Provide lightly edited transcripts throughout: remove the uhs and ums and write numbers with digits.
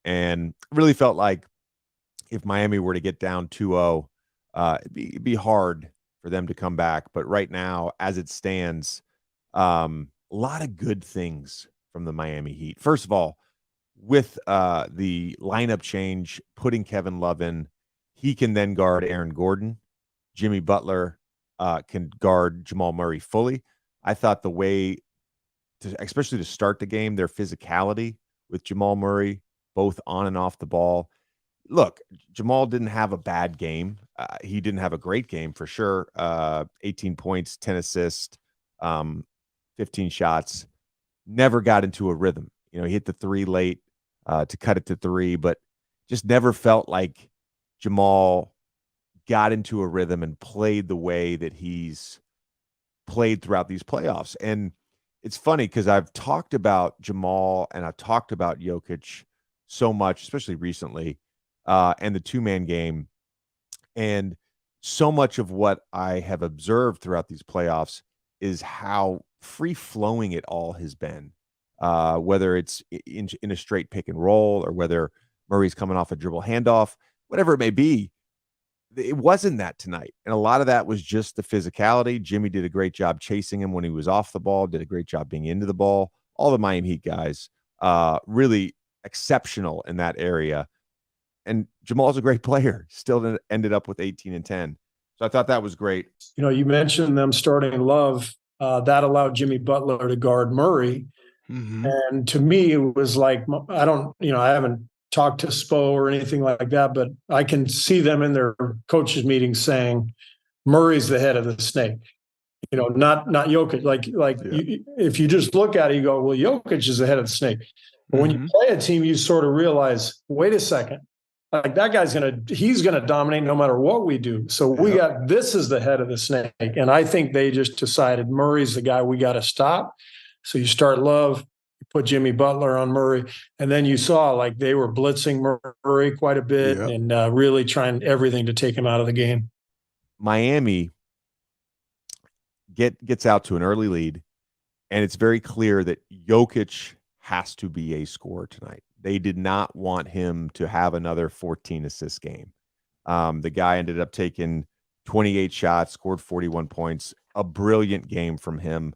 And really felt like if Miami were to get down 2-0, it'd be hard for them to come back. But right now, as it stands, a lot of good things from the Miami Heat. First of all, with the lineup change, putting Kevin Love in, he can then guard Aaron Gordon. Jimmy Butler can guard Jamal Murray fully. I thought the way, especially to start the game, their physicality with Jamal Murray, both on and off the ball. Look, Jamal didn't have a bad game. He didn't have a great game for sure. 18 points, 10 assists, 15 shots. Never got into a rhythm. He hit the three late to cut it to three, but just never felt like Jamal got into a rhythm and played the way that he's played throughout these playoffs. And it's funny because I've talked about Jamal and I've talked about Jokic so much, especially recently, and the two-man game. And so much of what I have observed throughout these playoffs is how free-flowing it all has been, whether it's in a straight pick and roll or whether Murray's coming off a dribble handoff, whatever it may be. It wasn't that tonight. And a lot of that was just the physicality. Jimmy did a great job chasing him when he was off the ball, did a great job being into the ball. All the Miami Heat guys, really exceptional in that area. And Jamal's a great player. Still ended up with 18 and 10. So I thought that was great. You mentioned them starting Love. That allowed Jimmy Butler to guard Murray. Mm-hmm. And to me, it was like, I haven't talked to Spo or anything like that, but I can see them in their coaches meetings saying Murray's the head of the snake, not Jokic. If you just look at it, you go, well, Jokic is the head of the snake. But when you play a team, you sort of realize, wait a second, like that guy's he's going to dominate no matter what we do. So this is the head of the snake. And I think they just decided Murray's the guy we got to stop. So you start Love, put Jimmy Butler on Murray, and then you saw like they were blitzing Murray quite a bit and really trying everything to take him out of the game. Miami gets out to an early lead, and it's very clear that Jokic has to be a scorer tonight. They did not want him to have another 14-assist game. The guy ended up taking 28 shots, scored 41 points, a brilliant game from him.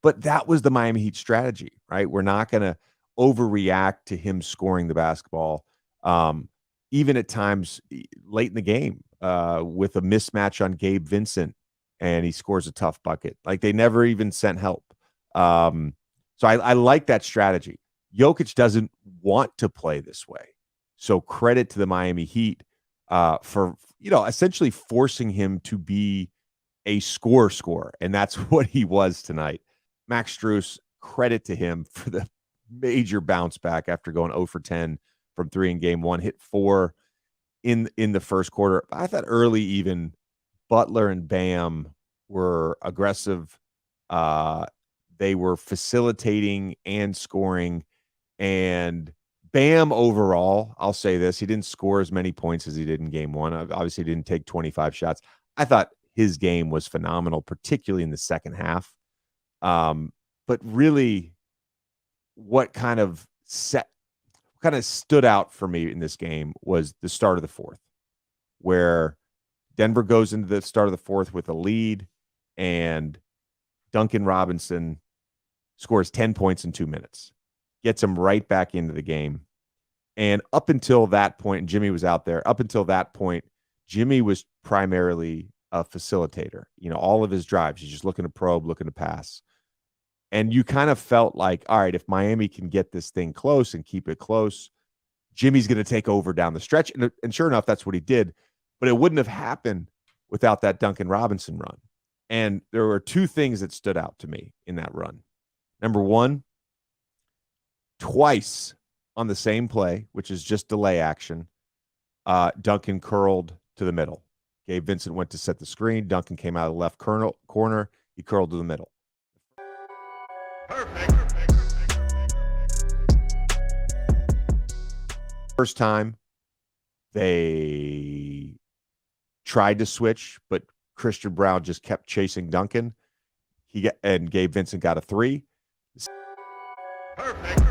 But that was the Miami Heat strategy, right? We're not going to overreact to him scoring the basketball, even at times late in the game with a mismatch on Gabe Vincent, and he scores a tough bucket. Like they never even sent help. So I like that strategy. Jokic doesn't want to play this way. So credit to the Miami Heat for, essentially forcing him to be a scorer. And that's what he was tonight. Max Strus, credit to him for the major bounce back after going 0 for 10 from 3 in game 1, hit 4 in the first quarter. I thought early even Butler and Bam were aggressive. They were facilitating and scoring. And Bam overall, I'll say this, he didn't score as many points as he did in game 1. Obviously, he didn't take 25 shots. I thought his game was phenomenal, particularly in the second half. But really what kind of stood out for me in this game was the start of the fourth, where Denver goes into the start of the fourth with a lead, and Duncan Robinson scores 10 points in 2 minutes, gets him right back into the game. And up until that point, and Jimmy was out there, up until that point, Jimmy was primarily a facilitator. All of his drives, he's just looking to probe, looking to pass. And you kind of felt like, all right, if Miami can get this thing close and keep it close, Jimmy's going to take over down the stretch. And sure enough, that's what he did. But it wouldn't have happened without that Duncan Robinson run. And there were two things that stood out to me in that run. Number one, twice on the same play, which is just delay action, Duncan curled to the middle. Gabe Vincent went to set the screen. Duncan came out of the left corner. He curled to the middle. Perfect. First time they tried to switch, but Christian Brown just kept chasing Duncan. And Gabe Vincent got a 3. Perfect.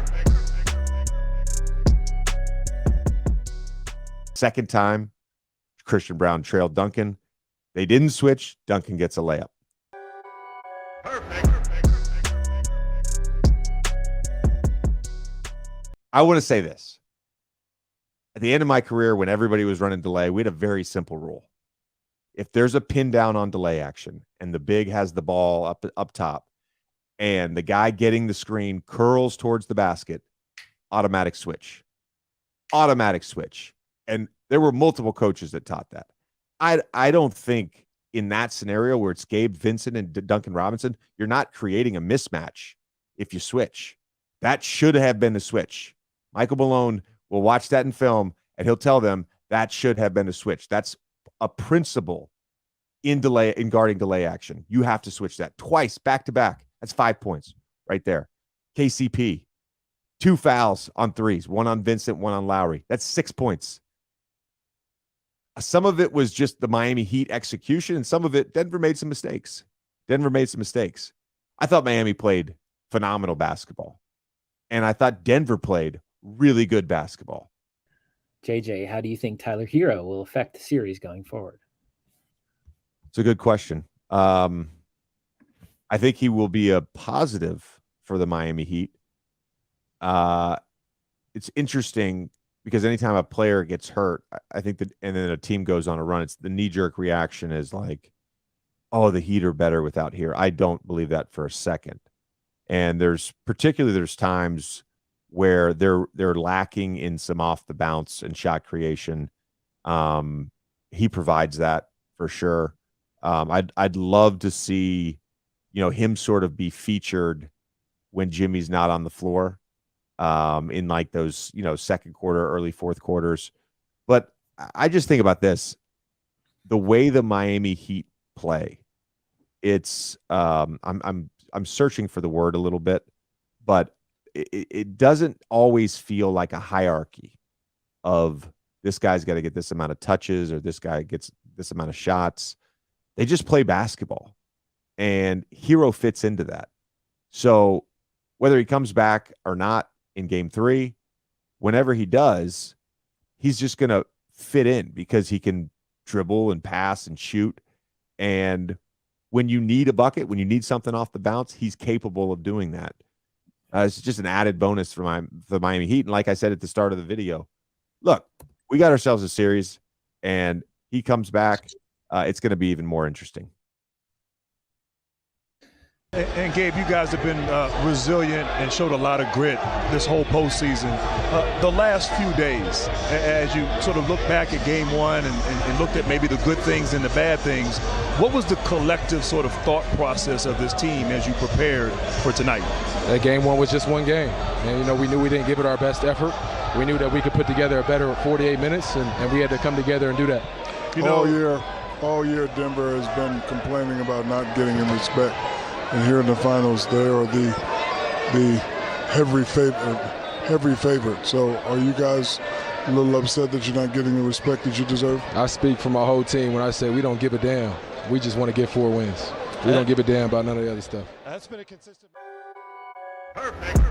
Second time, Christian Braun trailed Duncan. They didn't switch. Duncan gets a layup. Perfect. I want to say this. At the end of my career, when everybody was running delay, we had a very simple rule. If there's a pin down on delay action and the big has the ball up top and the guy getting the screen curls towards the basket, automatic switch. Automatic switch. And there were multiple coaches that taught that. I don't think in that scenario where it's Gabe Vincent and Duncan Robinson, you're not creating a mismatch if you switch. That should have been a switch. Michael Malone will watch that in film, and he'll tell them that should have been a switch. That's a principle in guarding delay action. You have to switch that twice, back to back. That's 5 points right there. KCP, 2 fouls on threes, one on Vincent, one on Lowry. That's 6 points. Some of it was just the Miami Heat execution, and some of it, Denver made some mistakes. I thought Miami played phenomenal basketball, and I thought Denver played really good basketball. JJ, how do you think Tyler Hero will affect the series going forward? It's a good question. I think he will be a positive for the Miami Heat. It's interesting because anytime a player gets hurt, I think that, and then a team goes on a run, it's the knee-jerk reaction is like, oh, the Heat are better without Hero. I don't believe that for a second. And there's times where they're lacking in some off the bounce and shot creation. He provides that for sure. I'd love to see, him sort of be featured when Jimmy's not on the floor, in like those, second quarter, early fourth quarters. But I just think about this, the way the Miami Heat play, it's, I'm searching for the word a little bit, but it doesn't always feel like a hierarchy of this guy's got to get this amount of touches or this guy gets this amount of shots. They just play basketball, and Hero fits into that. So whether he comes back or not in game 3, whenever he does, he's just going to fit in because he can dribble and pass and shoot. And when you need a bucket, when you need something off the bounce, he's capable of doing that. It's just an added bonus for the Miami Heat. And like I said at the start of the video, look, we got ourselves a series, and he comes back. It's going to be even more interesting. And Gabe, you guys have been resilient and showed a lot of grit this whole postseason. The last few days, as you sort of look back at game 1 and looked at maybe the good things and the bad things, what was the collective sort of thought process of this team as you prepared for tonight? That game 1 was just one game. And, we knew we didn't give it our best effort. We knew that we could put together a better 48 minutes, and we had to come together and do that. All year Denver has been complaining about not getting him respect. And here in the finals, they are the heavy favorite. So are you guys a little upset that you're not getting the respect that you deserve? I speak for my whole team when I say we don't give a damn. We just want to get 4 wins. We don't give a damn about none of the other stuff. That's been a consistent. Perfect.